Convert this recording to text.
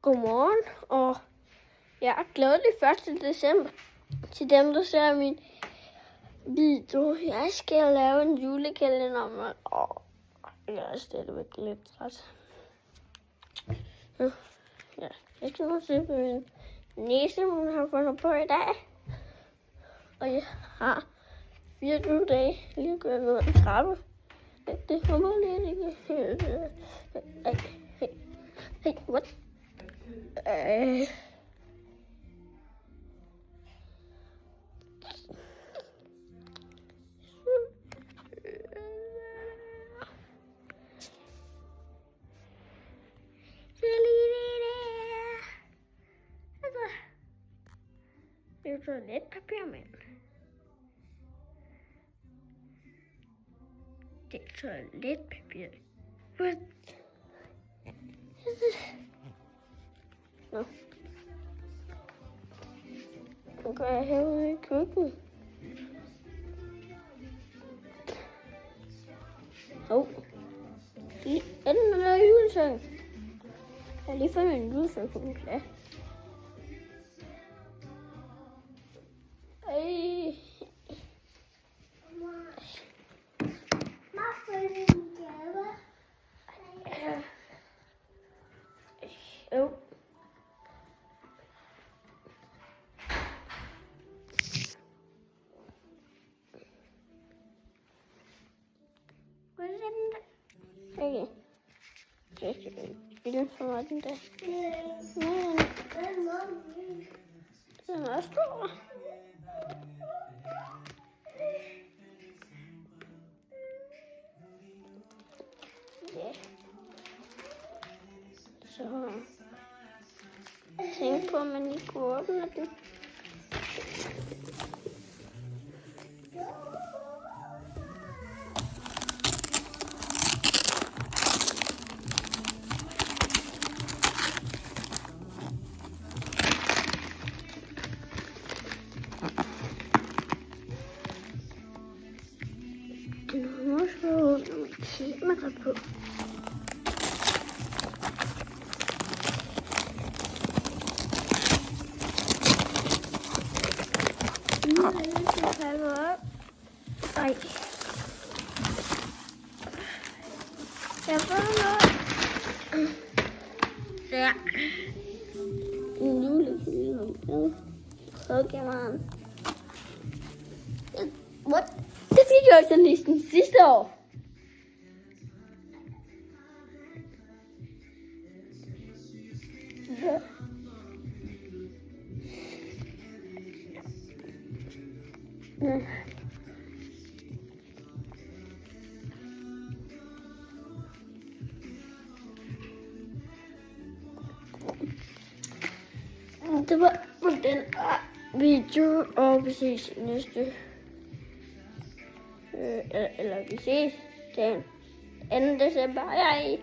Godmorgen, og jeg er glædelig 1. december til dem, der ser min video. Jeg skal lave en julekalender, men jeg er stadigvæk lidt træt. Ja, jeg skal nu se på min næse, hun har fundet på i dag. Og jeg har 24 dage lige gået ned ad en trappe. Det kommer lidt ikke helt. Hey, what? Det er jo toiletpapir, mand. Det er toiletpapir. What? Nå. Nu går jeg herude i køkkenet. Er den noget julesang? Jeg har lige fundet en julesang på min plads. Okay. Jeg skal filme for mig den der. Den er stor. Ja. Så tænk på, at man ikke kunne åbne den. Nu skal jeg åbne mit kamera på. Nu er jeg nødt til at pakke op. Ej. Jeg får noget. Der. En julekalender. Pokémon. What? Det fik jeg også næsten sidste år. Ja. Det var den video, og vi ses i næste. Eller vi ses den 2. december. Hej.